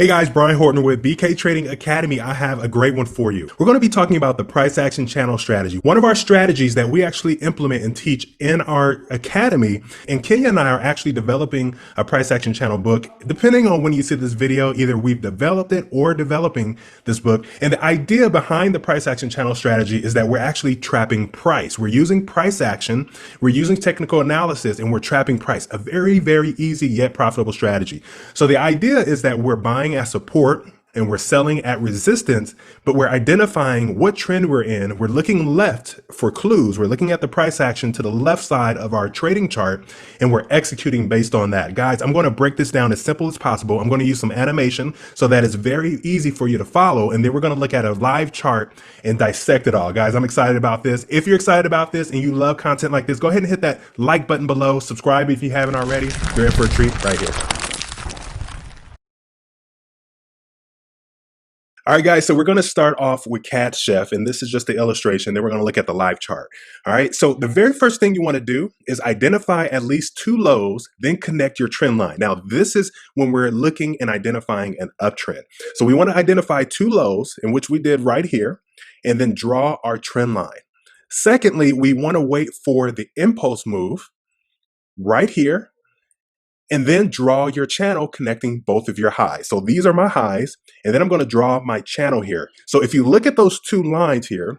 Hey guys, Brian Horton with BK Trading Academy. I have a great one for you. We're going to be talking about the price action channel strategy. One of our strategies that we actually implement and teach in our academy. And Kenya and I are actually developing a price action channel book. Depending on when you see this video, either we've developed it or developing this book. And the idea behind the price action channel strategy is that we're actually trapping price. We're using price action, we're using technical analysis, and we're trapping price. A very, very easy yet profitable strategy. So the idea is that we're buying at support and we're selling at resistance, but we're identifying what trend we're in. We're looking left for clues. We're looking at the price action to the left side of our trading chart, and we're executing based on that. Guys, I'm going to break this down as simple as possible. I'm going to use some animation so that it's very easy for you to follow, and then we're going to look at a live chart and dissect it all. Guys, I'm excited about this. If you're excited about this and you love content like this, go ahead and hit that like button below. Subscribe if you haven't already. You're in for a treat right here. All right, guys, so we're going to start off with Cat Chef, and this is just the illustration. Then we're going to look at the live chart. All right, so the very first thing you want to do is identify at least two lows, then connect your trend line. Now, this is when we're looking and identifying an uptrend. So we want to identify two lows, in which we did right here, and then draw our trend line. Secondly, we want to wait for the impulse move right here, and then draw your channel connecting both of your highs. So these are my highs, and then I'm going to draw my channel here. So if you look at those two lines here,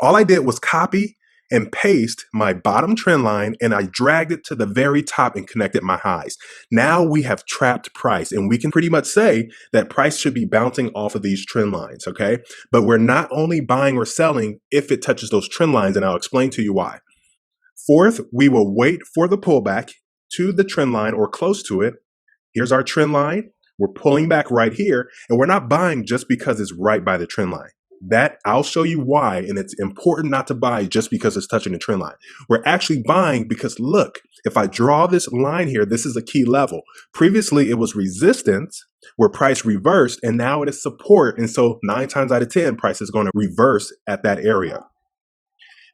all I did was copy and paste my bottom trend line, and I dragged it to the very top and connected my highs. Now we have trapped price, and we can pretty much say that price should be bouncing off of these trend lines, okay? But we're not only buying or selling if it touches those trend lines, and I'll explain to you why. Fourth, we will wait for the pullback to the trend line or close to it. Here's our trend line. We're pulling back right here, and we're not buying just because it's right by the trend line. That I'll show you why, and it's important not to buy just because it's touching the trend line. We're actually buying because look, if I draw this line here, this is a key level. Previously, it was resistance where price reversed, and now it is support. And so 9 times out of 10, price is going to reverse at that area.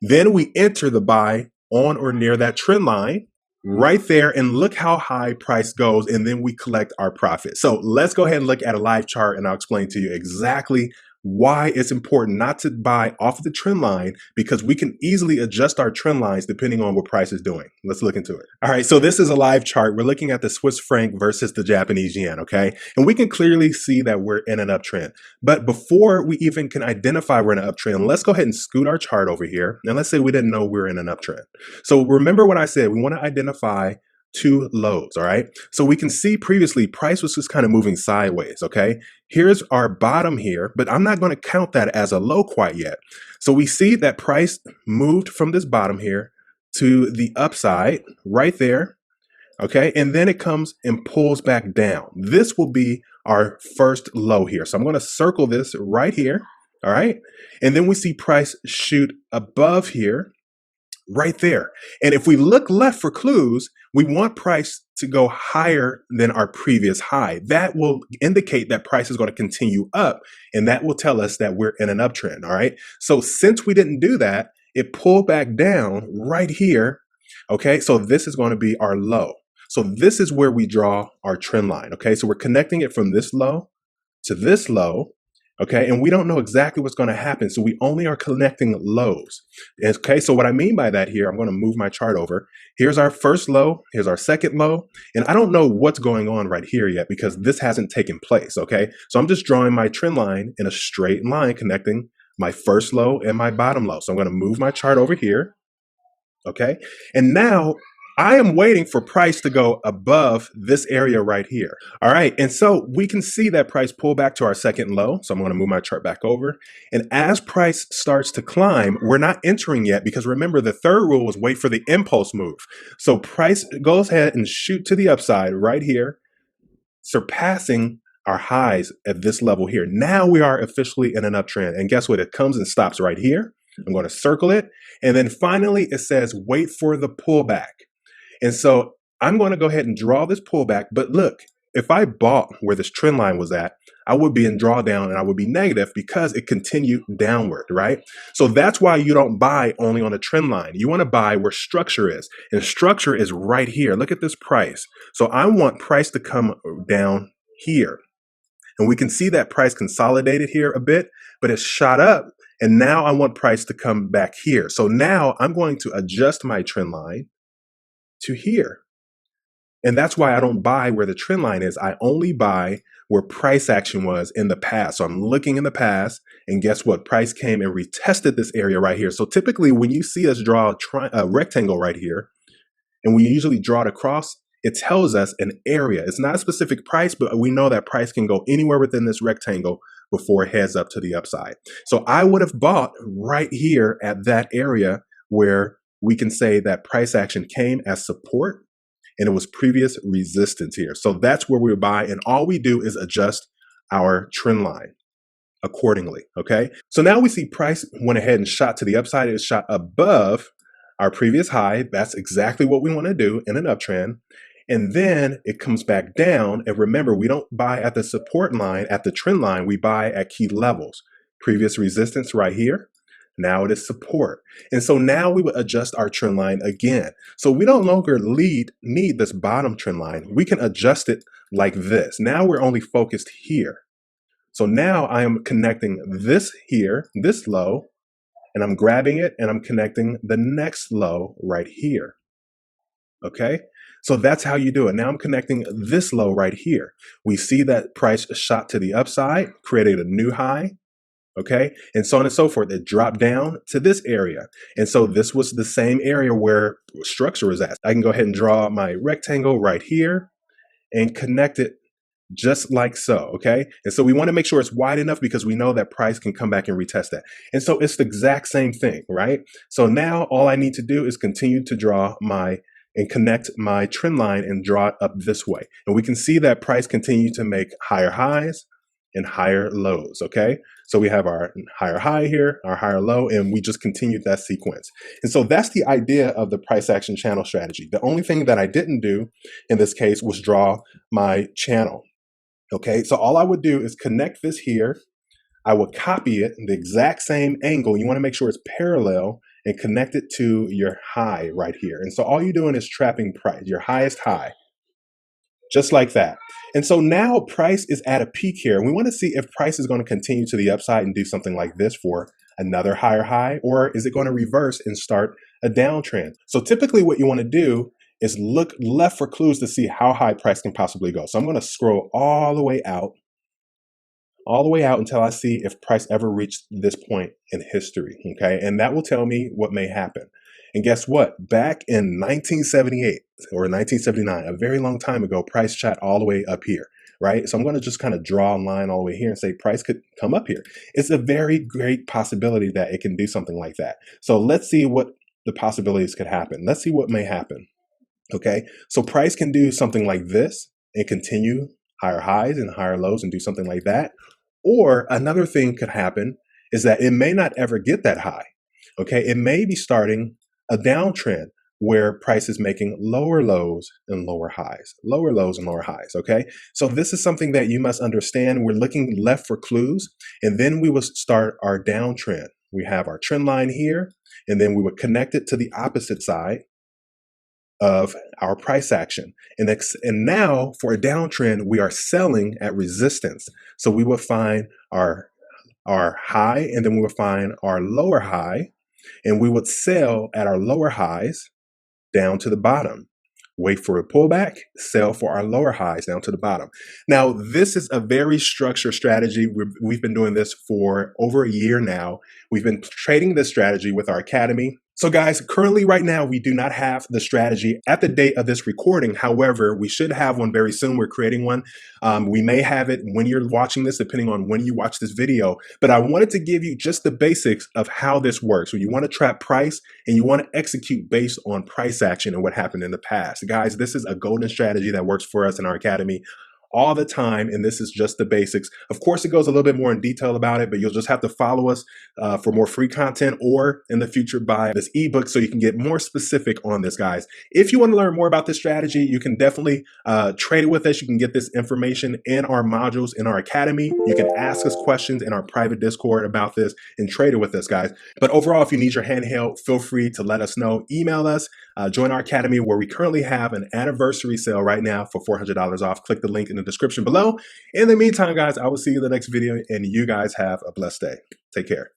Then we enter the buy on or near that trend line right there, and look how high price goes, and then we collect our profit. So let's go ahead and look at a live chart, and I'll explain to you exactly why it's important not to buy off of the trend line, because we can easily adjust our trend lines depending on what price is doing. Let's look into it. All right, so this is a live chart. We're looking at the Swiss franc versus the Japanese yen, okay? And we can clearly see that we're in an uptrend. But before we even can identify we're in an uptrend, let's go ahead and scoot our chart over here. And let's say we didn't know we were in an uptrend. So remember what I said, we want to identify two lows, all right? So we can see previously price was just kind of moving sideways, okay? Here's our bottom here, but I'm not going to count that as a low quite yet. So we see that price moved from this bottom here to the upside right there, okay? And then it comes and pulls back down. This will be our first low here. So I'm going to circle this right here, all right? And then we see price shoot above here, right there. And if we look left for clues, we want price to go higher than our previous high. That will indicate that price is going to continue up, and that will tell us that we're in an uptrend, all right? So since we didn't do that, it pulled back down right here, okay? So this is going to be our low. So this is where we draw our trend line, okay? So we're connecting it from this low to this low, okay, and we don't know exactly what's going to happen, so we only are connecting lows. Okay, so what I mean by that here, I'm going to move my chart over. Here's our first low, here's our second low, and I don't know what's going on right here yet because this hasn't taken place, okay? So I'm just drawing my trend line in a straight line connecting my first low and my bottom low. So I'm going to move my chart over here, okay? And now I am waiting for price to go above this area right here. All right. And so we can see that price pull back to our second low. So I'm going to move my chart back over. And as price starts to climb, we're not entering yet because remember, the third rule was wait for the impulse move. So price goes ahead and shoot to the upside right here, surpassing our highs at this level here. Now we are officially in an uptrend. And guess what? It comes and stops right here. I'm going to circle it. And then finally, it says wait for the pullback. And so I'm going to go ahead and draw this pullback. But look, if I bought where this trend line was at, I would be in drawdown and I would be negative because it continued downward, right? So that's why you don't buy only on a trend line. You want to buy where structure is. And structure is right here. Look at this price. So I want price to come down here. And we can see that price consolidated here a bit, but it's shot up. And now I want price to come back here. So now I'm going to adjust my trend line to here. And that's why I don't buy where the trend line is. I only buy where price action was in the past. So I'm looking in the past, and guess what? Price came and retested this area right here. So typically when you see us draw a rectangle right here, and we usually draw it across, it tells us an area. It's not a specific price, but we know that price can go anywhere within this rectangle before it heads up to the upside. So I would have bought right here at that area where we can say that price action came as support and it was previous resistance here. So that's where we buy, and all we do is adjust our trend line accordingly, okay? So now we see price went ahead and shot to the upside. It shot above our previous high. That's exactly what we want to do in an uptrend. And then it comes back down. And remember, we don't buy at the support line, at the trend line, we buy at key levels. Previous resistance right here. Now it is support. And so now we would adjust our trend line again. So we no longer need this bottom trend line. We can adjust it like this. Now we're only focused here. So now I am connecting this here, this low, and I'm grabbing it and I'm connecting the next low right here. Okay, so that's how you do it. Now I'm connecting this low right here. We see that price shot to the upside, created a new high. Okay, and so on and so forth. It dropped down to this area. And so this was the same area where structure was at. I can go ahead and draw my rectangle right here and connect it just like so, okay? And so we want to make sure it's wide enough because we know that price can come back and retest that. And so it's the exact same thing, right? So now all I need to do is continue to draw and connect my trend line and draw it up this way. And we can see that price continue to make higher highs and higher lows, okay? So we have our higher high here, our higher low, and we just continued that sequence. And so that's the idea of the price action channel strategy. The only thing that I didn't do in this case was draw my channel. Okay, so all I would do is connect this here. I would copy it in the exact same angle. You want to make sure it's parallel and connect it to your high right here. And so all you're doing is trapping price, your highest high, just like that. And so now price is at a peak here. And we want to see if price is going to continue to the upside and do something like this for another higher high, or is it going to reverse and start a downtrend? So typically what you want to do is look left for clues to see how high price can possibly go. So I'm going to scroll all the way out until I see if price ever reached this point in history, okay? And that will tell me what may happen. And guess what? Back in 1978 or 1979, a very long time ago, price shot all the way up here, right? So I'm going to just kind of draw a line all the way here and say price could come up here. It's a very great possibility that it can do something like that. So let's see what the possibilities could happen. Let's see what may happen. Okay, so price can do something like this and continue higher highs and higher lows and do something like that. Or another thing could happen is that it may not ever get that high. Okay, it may be starting a downtrend where price is making lower lows and lower highs, lower lows and lower highs. Okay, so this is something that you must understand. We're looking left for clues, and then we will start our downtrend. We have our trend line here, and then we would connect it to the opposite side of our price action. And now for a downtrend, we are selling at resistance. So we would find our high, and then we would find our lower high, and we would sell at our lower highs down to the bottom. Wait for a pullback, sell for our lower highs down to the bottom. Now, this is a very structured strategy. We've been doing this for over a year now. We've been trading this strategy with our academy. So guys, currently right now, we do not have the strategy at the date of this recording. However, we should have one very soon. We're creating one. We may have it when you're watching this, depending on when you watch this video. But I wanted to give you just the basics of how this works. So you want to trap price and you want to execute based on price action and what happened in the past. Guys, this is a golden strategy that works for us in our academy all the time, and this is just the basics. Of course, it goes a little bit more in detail about it, but you'll just have to follow us for more free content, or in the future buy this ebook so you can get more specific on this, guys. If you want to learn more about this strategy, you can definitely trade it with us. You can get this information in our modules in our academy. You can ask us questions in our private Discord about this and trade it with us, guys. But overall, if you need your handheld, feel free to let us know. Email us, join our academy, where we currently have an anniversary sale right now for $400 off. Click the link in the the description below. In the meantime, guys, I will see you in the next video, and you guys have a blessed day. Take care.